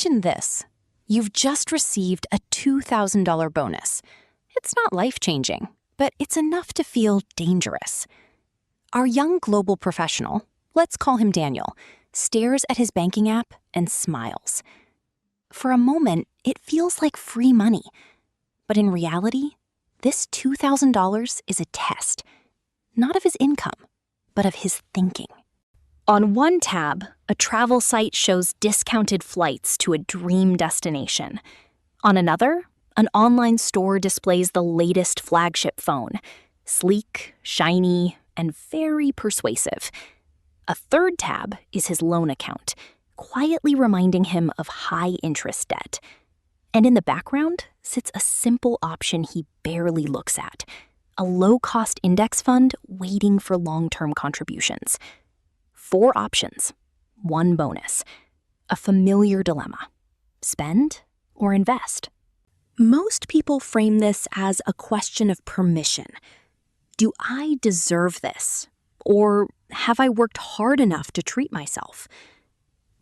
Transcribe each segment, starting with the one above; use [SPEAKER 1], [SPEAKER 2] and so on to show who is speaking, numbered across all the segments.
[SPEAKER 1] Imagine this. You've just received a $2,000 bonus. It's not life-changing, but it's enough to feel dangerous. Our young global professional, let's call him Daniel, stares at his banking app and smiles. For a moment, it feels like free money. But in reality, this $2,000 is a test, not of his income, but of his thinking. On one tab, a travel site shows discounted flights to a dream destination. On another, an online store displays the latest flagship phone, sleek, shiny, and very persuasive. A third tab is his loan account, quietly reminding him of high-interest debt. And in the background sits a simple option he barely looks at, a low-cost index fund waiting for long-term contributions. 4 options, 1 bonus, a familiar dilemma: spend or invest. Most people frame this as a question of permission. Do I deserve this? Or have I worked hard enough to treat myself?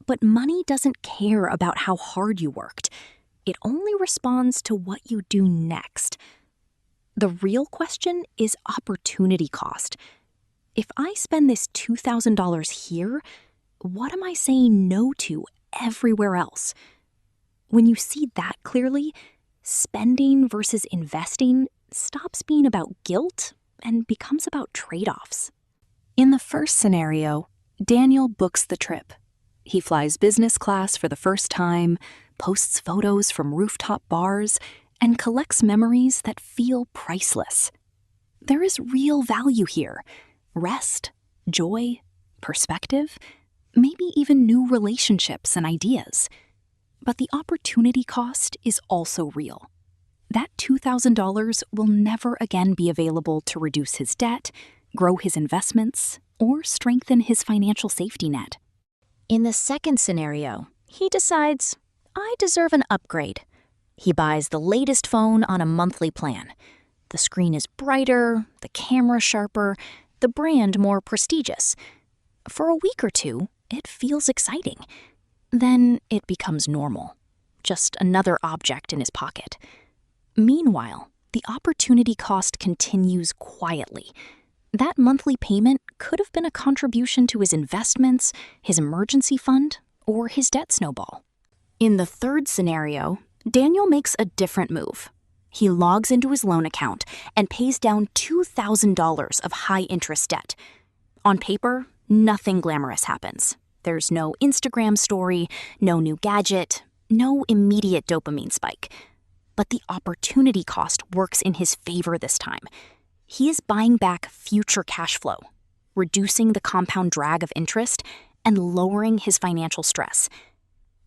[SPEAKER 1] But money doesn't care about how hard you worked. It only responds to what you do next. The real question is opportunity cost. If I spend this $2,000 here, what am I saying no to everywhere else? When you see that clearly, spending versus investing stops being about guilt and becomes about trade-offs. In the first scenario, Daniel books the trip. He flies business class for the first time, posts photos from rooftop bars, and collects memories that feel priceless. There is real value here: rest, joy, perspective, maybe even new relationships and ideas. But the opportunity cost is also real. That $2,000 will never again be available to reduce his debt, grow his investments, or strengthen his financial safety net. In the second scenario, he decides, I deserve an upgrade. He buys the latest phone on a monthly plan. The screen is brighter, the camera sharper, the brand more prestigious. For a week or two, it feels exciting. Then it becomes normal, just another object in his pocket. Meanwhile, the opportunity cost continues quietly. That monthly payment could have been a contribution to his investments, his emergency fund, or his debt snowball. In the third scenario, Daniel makes a different move. He logs into his loan account and pays down $2,000 of high-interest debt. On paper, nothing glamorous happens. There's no Instagram story, no new gadget, no immediate dopamine spike. But the opportunity cost works in his favor this time. He is buying back future cash flow, reducing the compound drag of interest, and lowering his financial stress.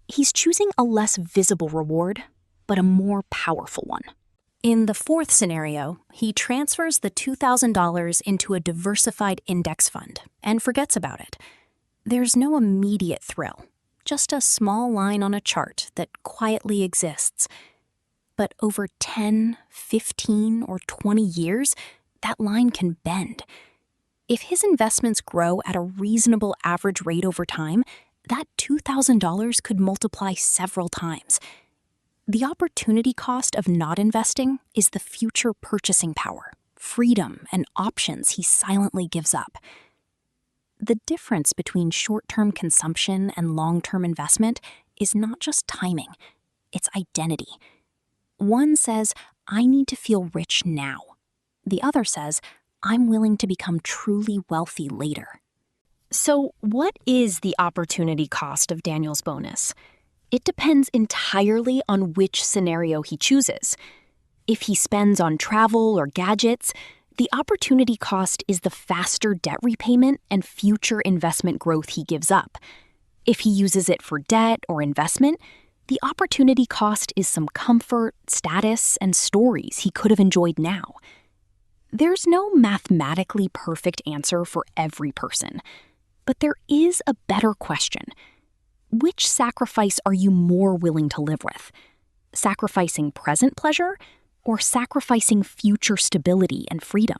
[SPEAKER 1] He's choosing a less visible reward, but a more powerful one. In the fourth scenario, he transfers the $2,000 into a diversified index fund and forgets about it. There's no immediate thrill, just a small line on a chart that quietly exists. But over 10, 15, or 20 years, that line can bend. If his investments grow at a reasonable average rate over time, that $2,000 could multiply several times. The opportunity cost of not investing is the future purchasing power, freedom, and options he silently gives up. The difference between short-term consumption and long-term investment is not just timing, it's identity. One says, I need to feel rich now. The other says, I'm willing to become truly wealthy later. So what is the opportunity cost of Daniel's bonus? It depends entirely on which scenario he chooses. If he spends on travel or gadgets, the opportunity cost is the faster debt repayment and future investment growth he gives up. If he uses it for debt or investment, the opportunity cost is some comfort, status, and stories he could have enjoyed now. There's no mathematically perfect answer for every person, but there is a better question. Which sacrifice are you more willing to live with? Sacrificing present pleasure or sacrificing future stability and freedom?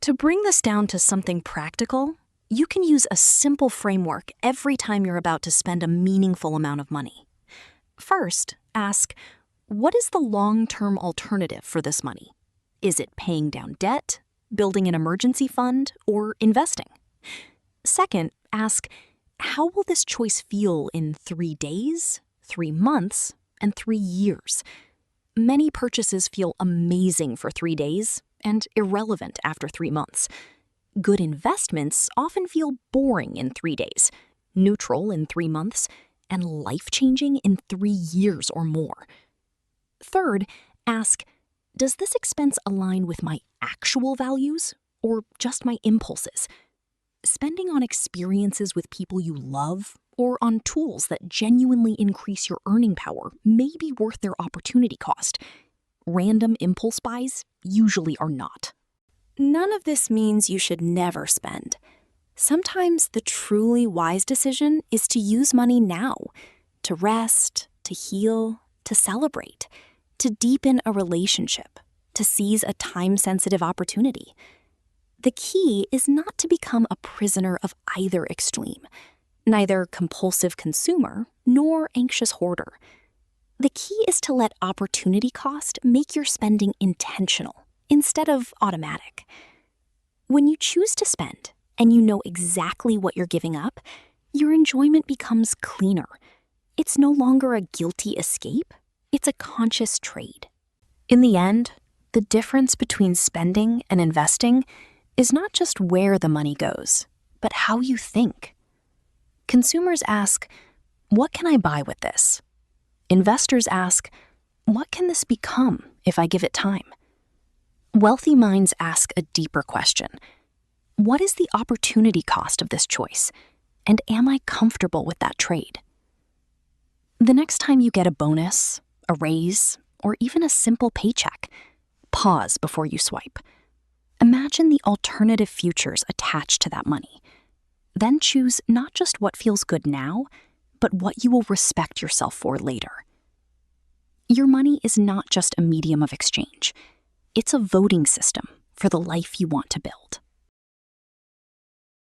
[SPEAKER 1] To bring this down to something practical, you can use a simple framework every time you're about to spend a meaningful amount of money.
[SPEAKER 2] First, ask, what is the long-term alternative for this money? Is it paying down debt, building an emergency fund, or investing? Second, ask, how will this choice feel in 3 days, 3 months, and 3 years? Many purchases feel amazing for 3 days and irrelevant after 3 months. Good investments often feel boring in 3 days, neutral in 3 months, and life-changing in 3 years or more. Third, ask, does this expense align with my actual values or just my impulses? Spending on experiences with people you love or on tools that genuinely increase your earning power may be worth their opportunity cost. Random impulse buys usually are not.
[SPEAKER 1] None of this means you should never spend. Sometimes the truly wise decision is to use money now, to rest, to heal, to celebrate, to deepen a relationship, to seize a time-sensitive opportunity. The key is not to become a prisoner of either extreme, neither compulsive consumer nor anxious hoarder. The key is to let opportunity cost make your spending intentional instead of automatic. When you choose to spend and you know exactly what you're giving up, your enjoyment becomes cleaner. It's no longer a guilty escape, it's a conscious trade. In the end, the difference between spending and investing is not just where the money goes, but how you think. Consumers ask, what can I buy with this? Investors ask, what can this become if I give it time? Wealthy minds ask a deeper question. What is the opportunity cost of this choice? And am I comfortable with that trade? The next time you get a bonus, a raise, or even a simple paycheck, pause before you swipe. Imagine the alternative futures attached to that money. Then choose not just what feels good now, but what you will respect yourself for later. Your money is not just a medium of exchange. It's a voting system for the life you want to build.